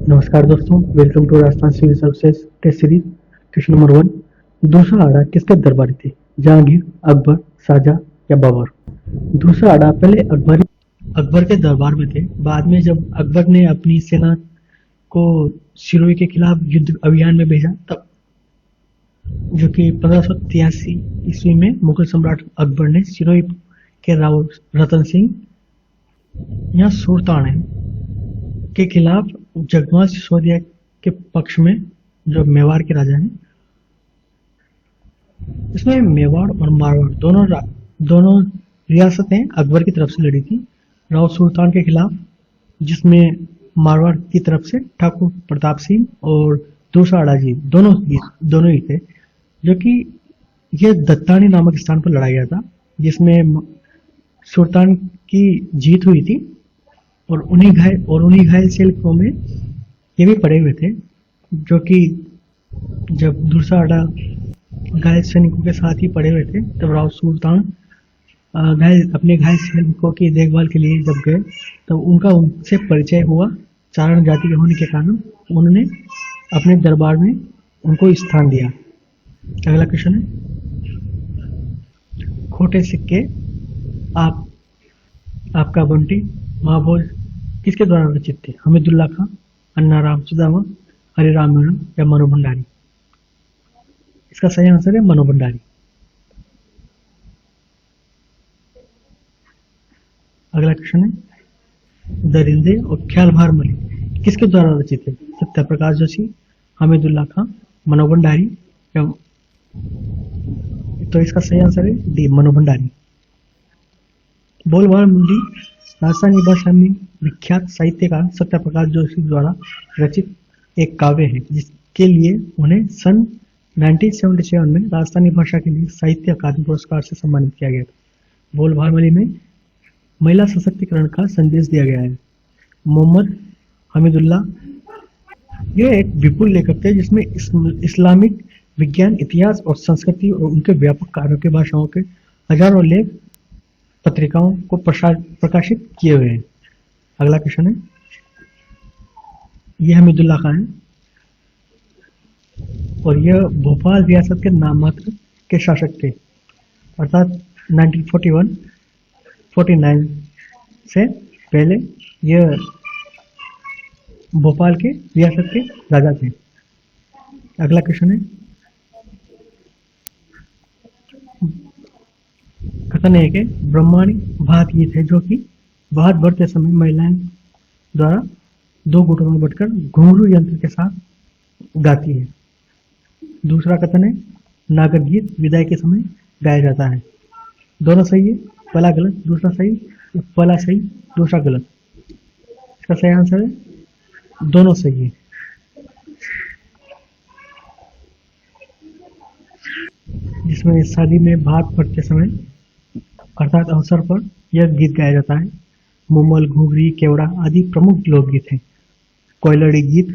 नमस्कार दोस्तों, welcome to Rajasthan civil services test series. Question number 1। दूसरा आड़ा किसके दरबारी थे? जहांगीर, अकबर, शाहजहां या बाबर? दूसरा आड़ा पहले अकबर के दरबार में थे। बाद में जब अकबर ने अपनी सेना को सिरोही के खिलाफ युद्ध अभियान में भेजा, तब जो कि 1583 ईस्वी में मुगल सम्राट अकबर ने सिरोही के राव रतन सिंह या सुल्तान है के खिलाफ जगमा सिसोदिया के पक्ष में, जो मेवाड़ के राजा हैं, इसमें मेवाड़ और मारवाड़ दोनों रियासतें अकबर की तरफ से लड़ी थी राव सुल्तान के खिलाफ, जिसमें मारवाड़ की तरफ से ठाकुर प्रताप सिंह और दूसरा आड़ा जी दोनों ही थे। जो कि यह दत्तानी नामक स्थान पर लड़ा गया था, जिसमें सुल्तान की जीत हुई थी। और उन्हीं घायल सैनिकों में ये भी पड़े हुए थे, जो कि जब दूसरा आड़ा घायल सैनिकों के साथ ही पड़े हुए थे, तब राव सुल्तान अपने घायल सैनिकों की देखभाल के लिए जब गए, तब उनसे परिचय हुआ। चारण जाति के होने के कारण उन्होंने अपने दरबार में उनको स्थान दिया। अगला क्वेश्चन है, खोटे सिक्के आपका बंटी महाभोज किसके द्वारा रचित थे? हमीदुल्लाह खां, अन्नाराम सुदामा, हरिराम मीणा या मनु भंडारी? इसका सही आंसर है मनु भंडारी। अगला क्वेश्चन है, दरिंदे और ख्याल भार मली किसके द्वारा रचित है? सत्यप्रकाश जोशी, हमीदुल्लाह खां, मनु भंडारी या? तो इसका सही आंसर है डी, मनु भंडारी। बोलबाल मुंडी राजस्थानी भाषा में विख्यात साहित्यकार सत्यप्रकाश जोशी द्वारा रचित एक काव्य है, जिसके लिए उन्हें सन 1977 में राजस्थानी भाषा के लिए साहित्य अकादमी पुरस्कार से सम्मानित किया गया था। बोल भालमली में महिला सशक्तिकरण का संदेश दिया गया है। मोहम्मद हमीदुल्लाह यह एक विपुल लेखक थे, जिसमें इस्लामिक विज्ञान, इतिहास और संस्कृति और उनके व्यापक कार्यों के भाषाओं के हजारों लेख पत्रिकाओं को प्रकाशित किए हुए हैं। अगला क्वेश्चन है, यह हमीदुल्लाह खां है और यह भोपाल रियासत के नाममात्र के शासक थे, अर्थात 1949 से पहले यह भोपाल के रियासत के राजा थे। अगला क्वेश्चन है, कथन है कि ब्रह्माणी भात गीत है, जो कि भात भरते समय महिलाएं द्वारा दो गुटों में बटकर घुंघरू यंत्र के साथ गाती है। दूसरा कथन है, नागर गीत विदाई के समय गाया जाता है। दोनों सही है, पहला गलत, दूसरा सही, पहला सही, दूसरा गलत। इसका सही आंसर है दोनों सही है। जिसमें शादी में भात भरते समय अर्थात अवसर पर यह गीत गाया जाता है। मुमल, घुघरी, केवड़ा आदि प्रमुख लोकगीत हैं। कोयलड़ी गीत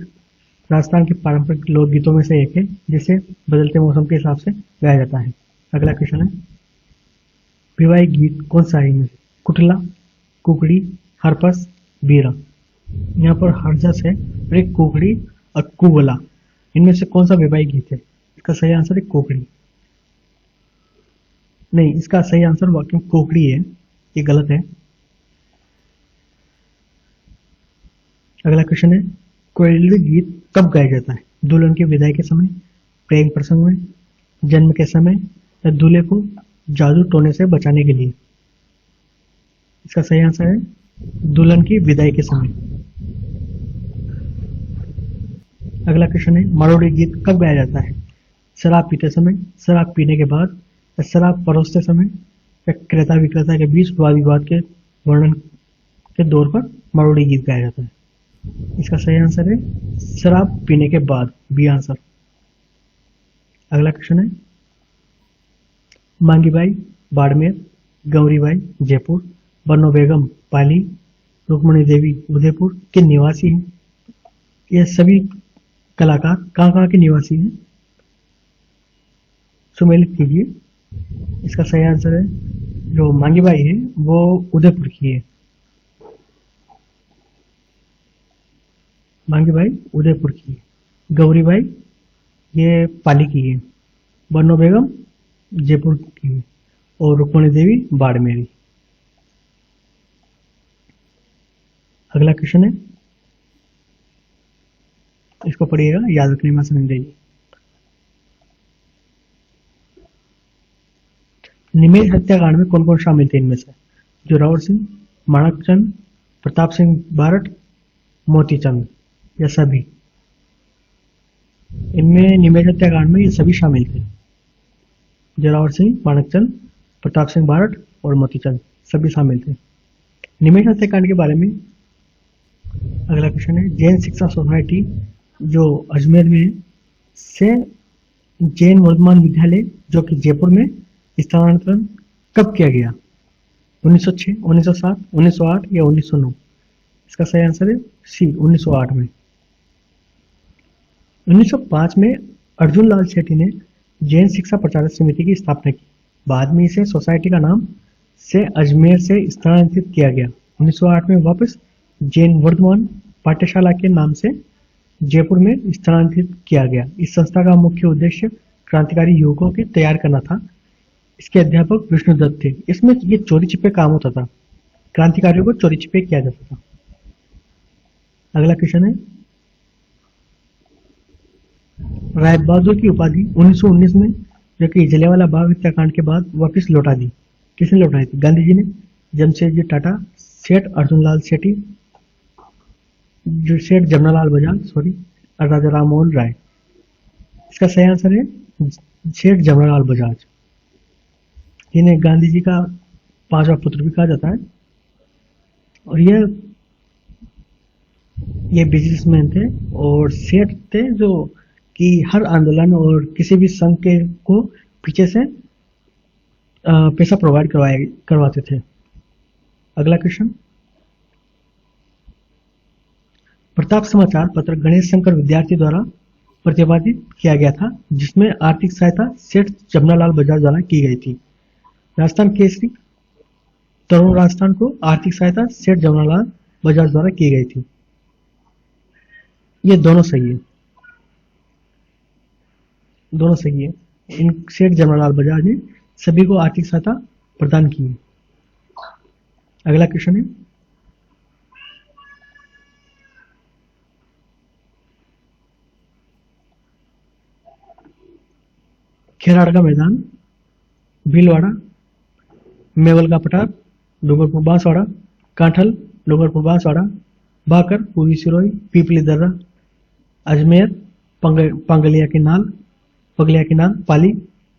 राजस्थान के पारंपरिक लोकगीतों में से एक है, जिसे बदलते मौसम के हिसाब से गाया जाता है। अगला क्वेश्चन है, विवाही गीत कौन सा है इनमें? कुटला, कुकड़ी, हरपस, बीरा? यहाँ पर हरजस है, और एक कुकड़ी और कुबला। इनमें से कौन सा विवाही गीत है? इसका सही आंसर है कुकड़ी। नहीं, इसका सही आंसर वाक्य कोकड़ी है, ये गलत है। अगला क्वेश्चन है, कोयलड़ी गीत कब गाया जाता है? दुल्हन की विदाई के समय, प्रेम प्रसंग में, जन्म के समय या दूल्हे को जादू टोने से बचाने के लिए? इसका सही आंसर है दुल्हन की विदाई के समय। अगला क्वेश्चन है, मारवाड़ी गीत कब गाया जाता है? शराब पीते समय, शराब पीने के बाद, शराब परोसते समय या क्रेता विक्रेता के बीच वाद विवाद के वर्णन के दौर पर मारवाड़ी गीत गाया जाता है। इसका सही आंसर है शराब पीने के बाद, बी आंसर। अगला क्वेश्चन है, मांगीबाई बाड़मेर, गौरीबाई जयपुर, बनो बेगम पाली, रुक्मणी देवी उदयपुर के निवासी हैं। ये सभी कलाकार कहाँ के निवासी हैं? सुमेलित कीजिए। इसका सही आंसर है, जो मांगीबाई है वो उदयपुर की है। भांगीबाई उदयपुर की, गौरीबाई ये पाली की है, बनो बेगम जयपुर की है और रुक्मणी देवी बाड़मेरी। अगला क्वेश्चन है, इसको पढ़िएगा, याद रखने में आसानी रहेगी। निमेष हत्याकांड में कौन कौन शामिल थे इनमें से? जोरावर सिंह, माणकचंद, प्रताप सिंह बारट, मोतीचंद, या सभी? इनमें निमेष हत्याकांड में ये सभी शामिल थे। जोरावर सिंह, माणकचंद, प्रताप सिंह बारट और मोतीचंद सभी शामिल थे। निमेष हत्याकांड के बारे में अगला क्वेश्चन है, जैन शिक्षा सोसाइटी जो अजमेर में है से जैन वर्धमान विद्यालय जो कि जयपुर में स्थानांतरण कब किया गया? 1906, 1907, 1908 या 1909? इसका सही आंसर है सी, 1908 में। 1905 में अर्जुन लाल सेठी ने जैन शिक्षा प्रचारक समिति की स्थापना की। बाद में इसे सोसाइटी का नाम से अजमेर से स्थानांतरित किया गया। 1908 में वापस जैन वर्धमान पाठशाला के नाम से जयपुर में स्थानांतरित किया गया। इस संस्था का मुख्य उद्देश्य क्रांतिकारी युवकों के तैयार करना था। इसके अध्यापक विष्णुदत्त थे। इसमें ये चोरी छिपे काम होता था, क्रांतिकारियों को चोरी छिपे किया जाता था। अगला क्वेश्चन है, राय बहादुर की उपाधि 1919 में जो कि जलियांवाला बाग हत्याकांड के बाद वापस लौटा दी। किसने लौटाई थी? गांधी जी ने, जमशेदजी टाटा, सेठ अर्जुन लाल सेठी, सेठ जमनालाल बजाज और राजा राम मोहन राय। इसका सही आंसर है सेठ जमनालाल बजाज। इन्हें गांधी जी का 5वां पुत्र भी कहा जाता है और ये बिजनेसमैन थे और सेठ थे जो कि हर आंदोलन और किसी भी संघ के को पीछे से पैसा प्रोवाइड करवाते थे। अगला क्वेश्चन, प्रताप समाचार पत्र गणेश शंकर विद्यार्थी द्वारा प्रतिपादित किया गया था, जिसमें आर्थिक सहायता सेठ जमनालाल बजाज द्वारा की गई थी। राजस्थान केसरी तरुण राजस्थान को आर्थिक सहायता सेठ जमनालाल बजाज द्वारा की गई थी। ये दोनों सही है, दोनों सही है। इन सेठ जमनालाल बजाज ने सभी को आर्थिक सहायता प्रदान की है। अगला क्वेश्चन है, खेराड़ का मैदान, भीलवाड़ा, मेवल का पठार, डूंगरपुर बांसवाड़ा, कांठल, डूंगरपुर बांसवाड़ा, भाकर, पूर्वी सिरोही, पीपली दर्रा, अजमेर, पांगलिया की नाल, पाली,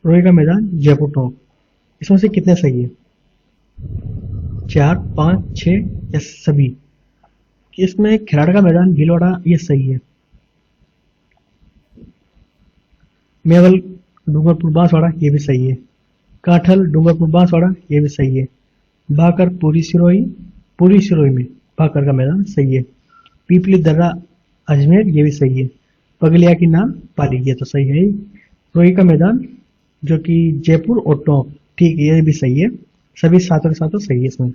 रोही का मैदान, जयपुर टोंक। इसमें से कितने सही है? 4, 5, 6 या सभी? इसमें खेराड़ का मैदान, भीलवाड़ा ये सही है। मेवल, डूंगरपुर बांसवाड़ा ये भी सही है। कांठल, डूंगरपुर बांसवाड़ा ये भी सही है। भाकर, पूरी सिरोही में भाकर का मैदान सही है। पीपली दर्रा, अजमेर ये भी सही है। पगलिया की नाल, पाली ये तो सही है। रोही का मैदान जो कि जयपुर और टोंक, ठीक है ये भी सही है। सभी सातों सातों सही है इसमें।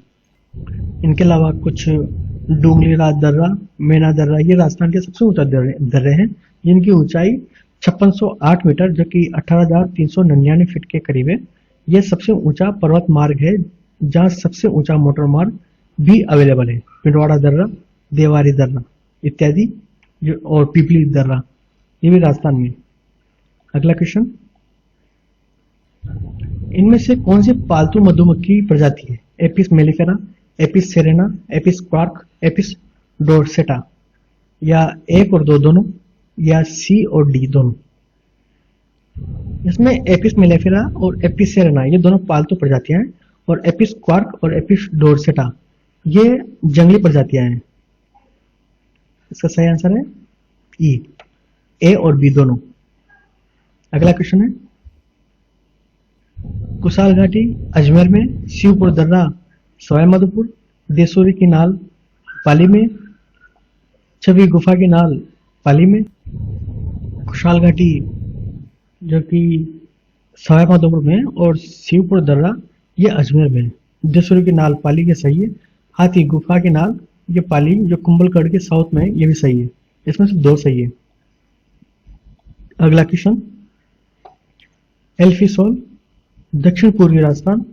इनके अलावा कुछ डूंगलीराज दर्रा, मेना दर्रा ये राजस्थान के सबसे ऊंचा दर्रे हैं, जिनकी ऊंचाई 5608 मीटर जो कि 18,399 फीट के करीब है। यह सबसे ऊंचा पर्वत मार्ग है जहां सबसे ऊंचा मोटर मार्ग भी अवेलेबल है। पिंडवाड़ा दर्रा, देवारी दर्रा इत्यादि और पीपली दर्रा ये भी राजस्थान में। अगला क्वेश्चन, इनमें से कौन सी पालतू मधुमक्खी प्रजाति है? Apis mellifera, Apis Serena, Apis quark, Apis dorsata, या 1 और 2 दोनों, या सी और डी दोनों? इसमें एपिस मेलिफेरा और एपिस सेरेना ये दोनों पालतू प्रजातियां हैं और एपिस क्वार्क और एपिस डोरसेटा ये जंगली प्रजातियां हैं। इसका सही आंसर है ई, ए और बी दोनों। अगला क्वेश्चन है, कुशाल घाटी अजमेर में, शिवपुर दर्रा सवाईमाधोपुर, देसोरी की नाल पाली में, छवि गुफा की नाल पाली में। कुशाल घाटी जो कि सवाईमाधोपुर में और शिवपुर दर्रा ये अजमेर में। देसोरी की नाल पाली के सही है। हाथी गुफा की नाल ये पाली जो कुंभलगढ़ के साउथ में ये भी सही है। इसमें से 2 सही है। अगला क्वेश्चन, एल्फिसोल दक्षिण पूर्वी राजस्थान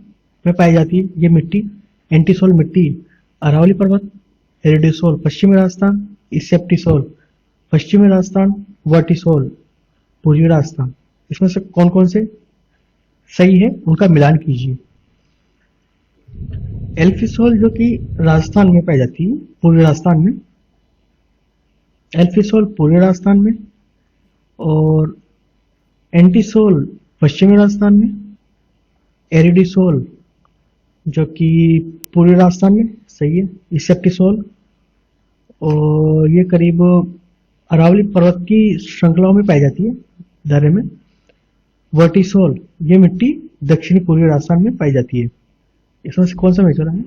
में पाई जाती है ये मिट्टी। एंटीसोल मिट्टी अरावली पर्वत, एरिडिसोल पश्चिमी राजस्थान, इसेप्टिसोल पश्चिमी राजस्थान, वर्टिसोल पूर्वी राजस्थान। इसमें से कौन कौन से सही है उनका मिलान कीजिए। एल्फिसोल जो कि राजस्थान में पाई जाती है, पूर्वी राजस्थान में, एल्फिसोल पूर्वी राजस्थान में, और एंटीसोल पश्चिमी राजस्थान में, एरिडिसोल जो कि पूर्वी राजस्थान में सही है, इसेप्टिसोल और ये करीब अरावली पर्वत की श्रृंखलाओं में पाई जाती है, दायरे में। वर्टिसोल ये मिट्टी दक्षिणी पूर्वी राजस्थान में पाई जाती है। इसमें से कौन सा मेजर है?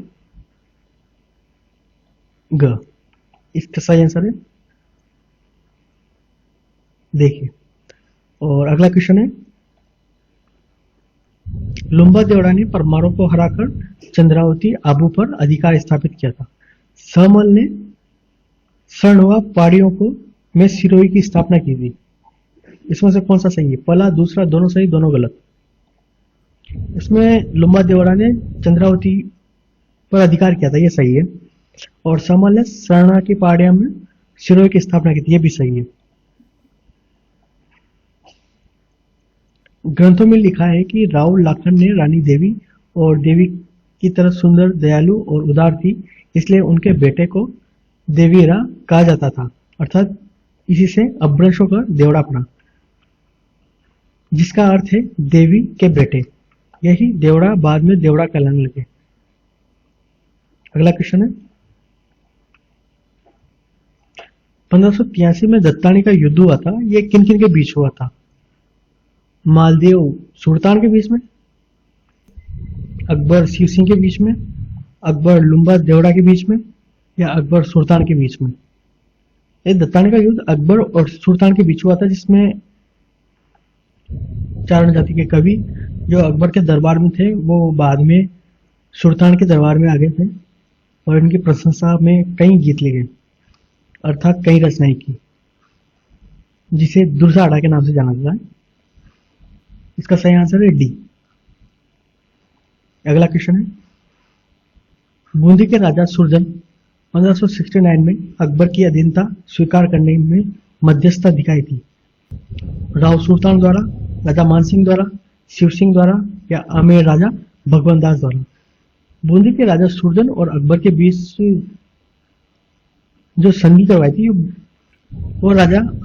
ग। इसका सही आंसर है, देखिए। और अगला क्वेश्चन है, लुम्बा देवड़ा ने परमारों को हराकर चंद्रावती आबू पर अधिकार स्थापित किया था। सहमल ने स्वर्णवा पहाड़ियों को में सिरोही की स्थापना की थी। इसमें से कौन सा सही है? पहला, दूसरा, दोनों सही, दोनों गलत। इसमें लुम्बा देवड़ा ने चंद्रावती पर अधिकार किया था, ये सही है। और सहमल ने स्वर्णा की पहाड़ियों में सिरोही की स्थापना की थी, ये भी सही है। ग्रंथों में लिखा है कि राव लाखन ने रानी देवी और देवी की तरह सुंदर, दयालु और उदार थी, इसलिए उनके बेटे को देवीरा कहा जाता था, अर्थात इसी से अपभ्रंशों का देवड़ा पड़ा, जिसका अर्थ है देवी के बेटे। यही देवड़ा बाद में देवड़ा कहलाने लगे। अगला क्वेश्चन है, 1583 में दत्तानी का युद्ध हुआ था, यह किन किन के बीच हुआ था? मालदेव सुल्तान के बीच में, अकबर शिव सिंह के बीच में, अकबर लुम्बा देवड़ा के बीच में, या अकबर सुल्तान के बीच में? ये दत्तानी का युद्ध अकबर और सुल्तान के बीच हुआ था, जिसमें चारण जाति के कवि जो अकबर के दरबार में थे वो बाद में सुल्तान के दरबार में आ गए थे और इनकी प्रशंसा में कई गीत लिखे, अर्थात कई रचनाएं की, जिसे दुर्साड़ा के नाम से जाना जाता है। इसका सही आंसर है डी। अगला क्वेश्चन है, बूंदी के राजा सुरजन 1569 में अकबर की अधीनता स्वीकार करने में मध्यस्थता दिखाई थी। राव सुल्तान द्वारा, राजा मानसिंह द्वारा, शिव सिंह द्वारा, या आमेर राजा भगवान दास द्वारा? बूंदी के राजा सुरजन और अकबर के बीच जो संधि करवाई थी वो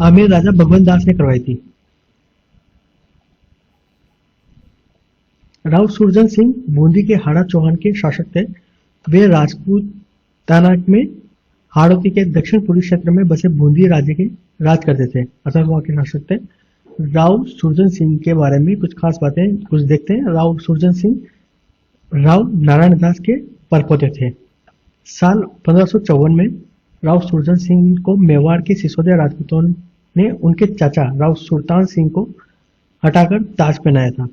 आमेर राजा भगवान दास ने करवाई थी। राव सुरजन सिंह बूंदी के हाड़ा चौहान के शासक थे। वे राजपूत तानाक में हाड़ौती के दक्षिण पूर्वी क्षेत्र में बसे बूंदी राज्य के राज करते थे, अर्थात वहां के शासक थे। राव सुरजन सिंह के बारे में कुछ खास बातें कुछ देखते हैं। राव सुरजन सिंह राव नारायण दास के परपोते थे। साल 1554 में राव सुरजन सिंह को मेवाड़ के सिसोदिया राजपूतों ने उनके चाचा राव सुल्तान सिंह को हटाकर ताज पहनाया था।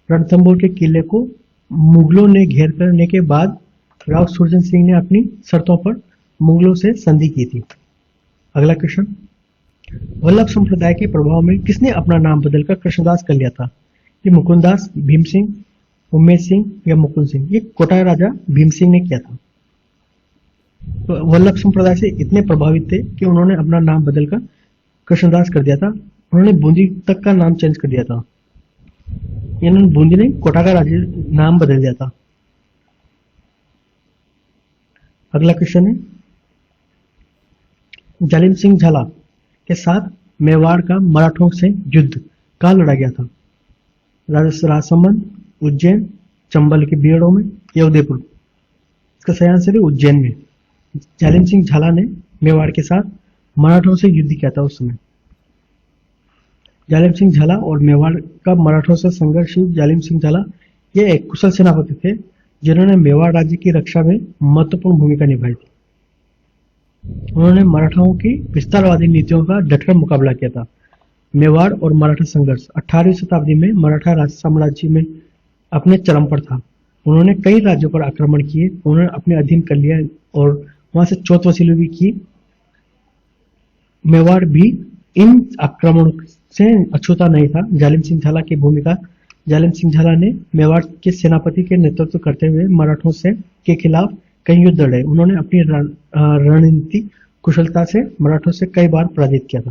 रणथंभौर के किले को मुगलों ने घेर करने के बाद राव सुरजन सिंह ने अपनी शर्तों पर मुगलों से संधि की थी। अगला क्वेश्चन, वल्लभ संप्रदाय के प्रभाव में किसने अपना नाम बदलकर कृष्णदास कर लिया था? ये मुकुंदास, भीम सिंह, उम्मेद सिंह या मुकुंद सिंह? ये कोटा राजा भीम सिंह ने किया था। तो वल्लभ संप्रदाय से इतने प्रभावित थे कि उन्होंने अपना नाम बदलकर कृष्णदास कर दिया था। उन्होंने बूंदी तक का नाम चेंज कर दिया था। इन्होंने बूंदी ने कोटा का राज्य नाम बदल दिया था। अगला क्वेश्चन है, जालिम सिंह झाला के साथ मेवाड़ का मराठों से युद्ध कहाँ लड़ा गया था? राजसमंद, उज्जैन, चंबल के बीड़ों में या उदयपुर? इसका सही आंसर है उज्जैन में। जालिम सिंह झाला ने मेवाड़ के साथ मराठों से युद्ध किया था उस समय। जालिम सिंह झाला और मेवाड़ का मराठों से संघर्ष। जालिम सिंह झाला ये एक कुशल सेनापति थे जिन्होंने मेवाड़ राज्य की रक्षा में महत्वपूर्ण भूमिका निभाई थी। उन्होंने मराठाओं की विस्तारवादी नीतियों का डटकर मुकाबला किया था। मेवाड़ और मराठा संघर्ष 18वीं शताब्दी में मराठा राज साम्राज्य में अपने चरम पर था। उन्होंने कई राज्यों पर आक्रमण किए, उन्होंने अपने अधीन कर लिया और वहां से चौथ वसूली भी की। मेवाड़ भी इन आक्रमण से अछूता नहीं था। जालिम सिंह झाला ने मेवाड़ के सेनापति के नेतृत्व करते हुए मराठों के खिलाफ कई युद्ध लड़े। उन्होंने अपनी रणनीति कुशलता से मराठों से कई बार पराजित किया था।